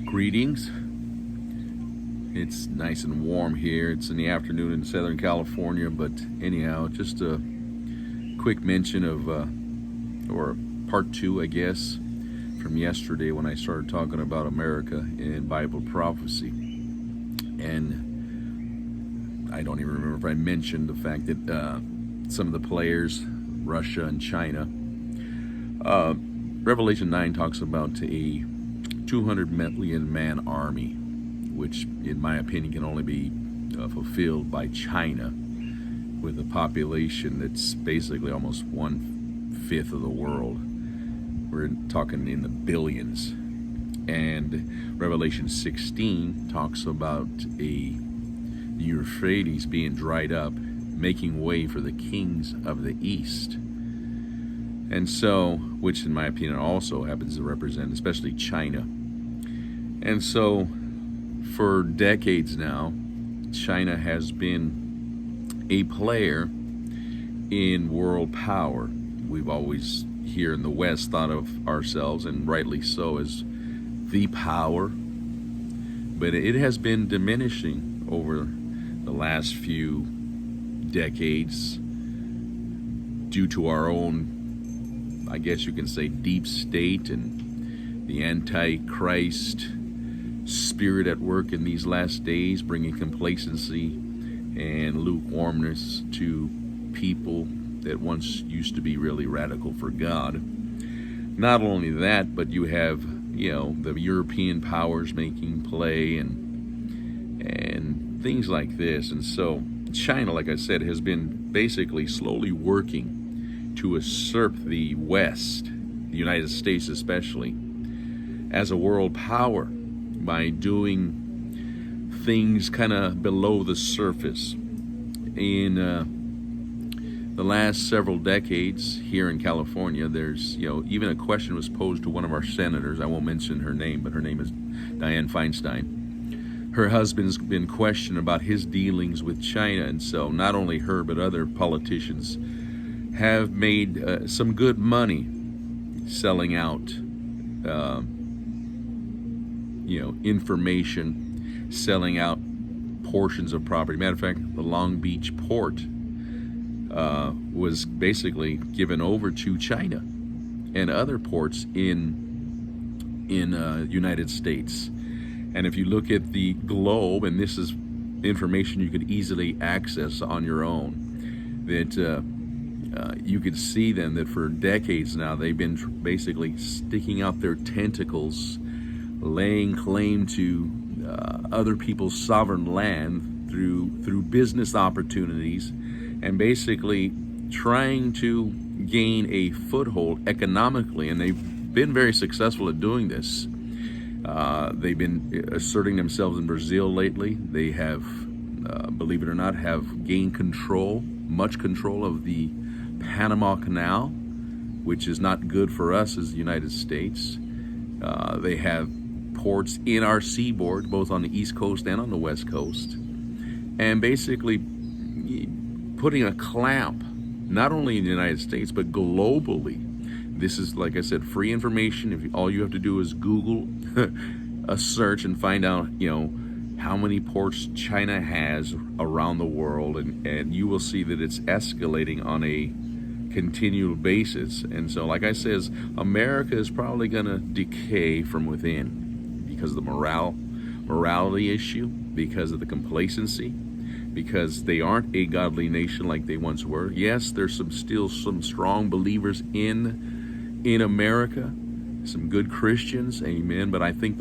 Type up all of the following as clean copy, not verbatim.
Greetings. It's nice and warm here. It's in the afternoon in Southern California, but anyhow, just a quick mention of, or part two, I guess, from yesterday when I started talking about America and Bible prophecy. And I don't even remember if I mentioned the fact that some of the players, Russia and China, Revelation 9 talks about a 200 million man army, which in my opinion can only be fulfilled by China, with a population that's basically almost 1/5 of the world. We're talking in the billions. And Revelation 16 talks about the Euphrates being dried up, making way for the kings of the east. And so, which in my opinion also happens to represent especially China. And so, for decades now, China has been a player in world power. We've always, here in the West, thought of ourselves, and rightly so, as the power. But it has been diminishing over the last few decades due to our own, I guess you can say, deep state and the Antichrist spirit at work in these last days, bringing complacency and lukewarmness to people that once used to be really radical for God. Not only that, but you have, the European powers making play and things like this. And so China, like I said, has been basically slowly working to usurp the West, the United States especially, as a world power, by doing things kind of below the surface. In the last several decades here in California, there's, even a question was posed to one of our senators. I won't mention her name, but her name is Dianne Feinstein. Her husband's been questioned about his dealings with China, and so not only her, but other politicians have made some good money selling out information, selling out portions of property. Matter of fact, the Long Beach port was basically given over to China and other ports in United States. And if you look at the globe, and this is information you could easily access on your own, that you could see then that for decades now they've been basically sticking out their tentacles, laying claim to other people's sovereign land through business opportunities, and basically trying to gain a foothold economically. And they've been very successful at doing this. They've been asserting themselves in Brazil lately. They have, believe it or not, have gained much control of the Panama Canal, which is not good for us as the United States. They have ports in our seaboard, both on the East Coast and on the West Coast, and basically putting a clamp, not only in the United States, but globally. This is, like I said, free information. If all you have to do is Google a search and find out, how many ports China has around the world, and you will see that it's escalating on a continual basis. And so, like I says, America is probably going to decay from within because of the morality issue, because of the complacency, because they aren't a godly nation like they once were. Yes, there's still some strong believers in America, some good Christians, amen. But I think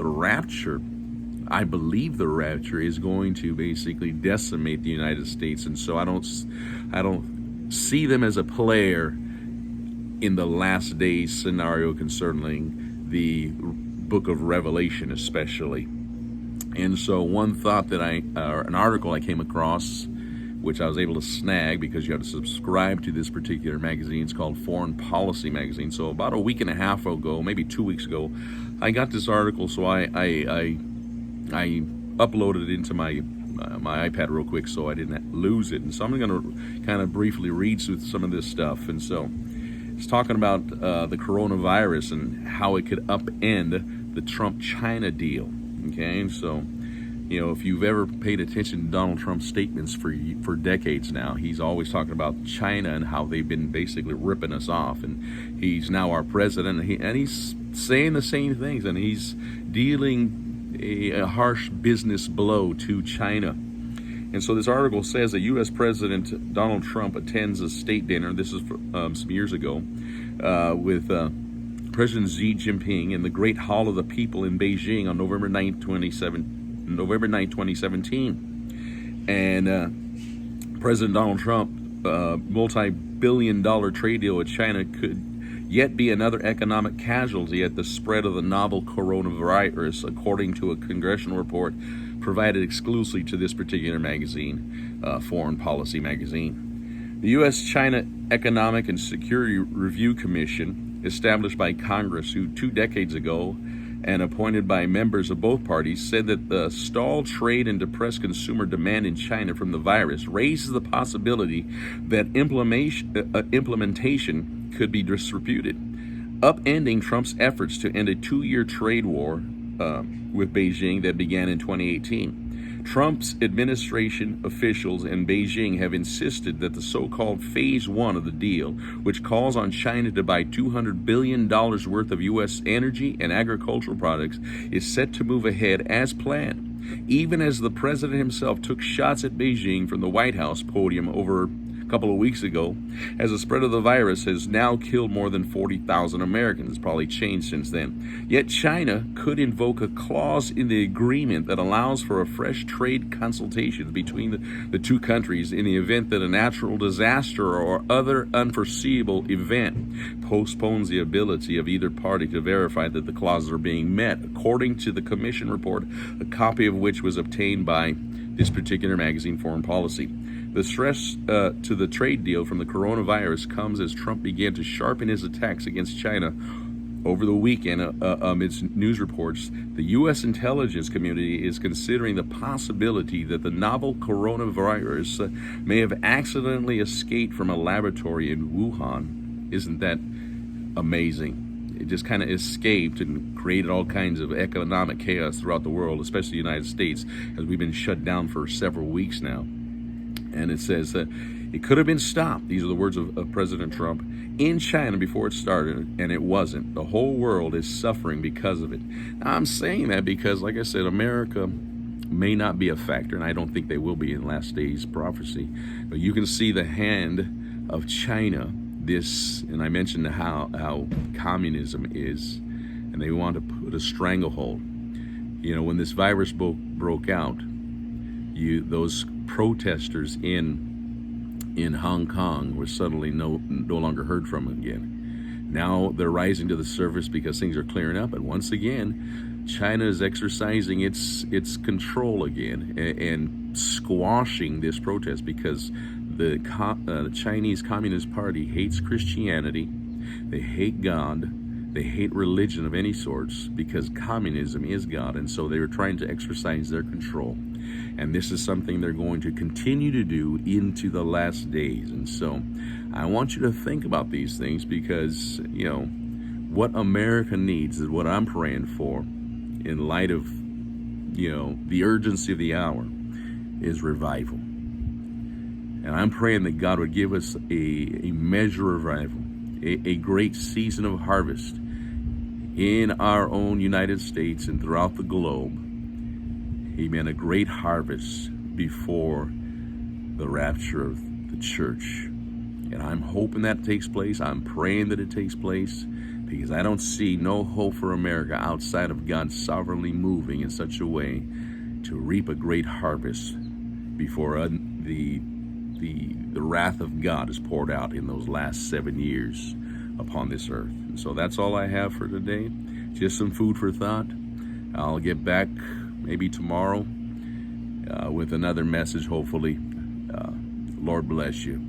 I believe the rapture is going to basically decimate the United States, and so I don't see them as a player in the last days scenario concerning the book of Revelation especially. And so one thought that an article I came across, which I was able to snag because you have to subscribe to this particular magazine. It's called Foreign Policy Magazine. So about a week and a half ago, maybe 2 weeks ago, I got this article, so I uploaded it into my iPad real quick so I didn't lose it. And so I'm going to kind of briefly read through some of this stuff. And so it's talking about the coronavirus and how it could upend the Trump-China deal. Okay, so if you've ever paid attention to Donald Trump's statements for decades now, he's always talking about China and how they've been basically ripping us off. And he's now our president, and he's saying the same things, and he's dealing a harsh business blow to China. And so this article says that U.S. President Donald Trump attends a state dinner. This is some years ago with President Xi Jinping in the Great Hall of the People in Beijing on November 9, 2017. And President Donald Trump, multi-billion-dollar trade deal with China could yet be another economic casualty at the spread of the novel coronavirus, according to a congressional report provided exclusively to this particular magazine, Foreign Policy Magazine. The U.S.-China Economic and Security Review Commission, established by Congress 2 decades ago and appointed by members of both parties, said that the stalled trade and depressed consumer demand in China from the virus raises the possibility that implementation could be disputed, upending Trump's efforts to end a 2-year trade war with Beijing that began in 2018. Trump's administration officials in Beijing have insisted that the so-called Phase 1 of the deal, which calls on China to buy $200 billion worth of U.S. energy and agricultural products, is set to move ahead as planned, even as the president himself took shots at Beijing from the White House podium over a couple of weeks ago, as the spread of the virus has now killed more than 40,000 Americans. It's probably changed since then. Yet China could invoke a clause in the agreement that allows for a fresh trade consultation between the two countries in the event that a natural disaster or other unforeseeable event postpones the ability of either party to verify that the clauses are being met, according to the Commission report, a copy of which was obtained by this particular magazine, Foreign Policy. The stress to the trade deal from the coronavirus comes as Trump began to sharpen his attacks against China over the weekend. Amidst news reports, the U.S. intelligence community is considering the possibility that the novel coronavirus may have accidentally escaped from a laboratory in Wuhan. Isn't that amazing? It just kind of escaped and created all kinds of economic chaos throughout the world, especially the United States, as we've been shut down for several weeks now. And it says that it could have been stopped, these are the words of President Trump, in China before it started, and it wasn't. The whole world is suffering because of it. Now, I'm saying that because, like I said, America may not be a factor, and I don't think they will be in last days prophecy. But you can see the hand of China, and I mentioned how communism is, and they want to put a stranglehold. When this virus broke out, those protesters in Hong Kong were suddenly no longer heard from again. Now they're rising to the surface because things are clearing up, and once again, China is exercising its control again and squashing this protest because the Chinese Communist Party hates Christianity, they hate God, they hate religion of any sorts because communism is God, and so they were trying to exercise their control. And this is something they're going to continue to do into the last days. And so I want you to think about these things because, what America needs is what I'm praying for in light of, the urgency of the hour is revival. And I'm praying that God would give us a measure of revival, a great season of harvest in our own United States and throughout the globe. Amen. A great harvest before the rapture of the church. And I'm hoping that takes place. I'm praying that it takes place because I don't see no hope for America outside of God sovereignly moving in such a way to reap a great harvest before the wrath of God is poured out in those last 7 years upon this earth. And so that's all I have for today. Just some food for thought. I'll get back maybe tomorrow with another message, hopefully. Lord bless you.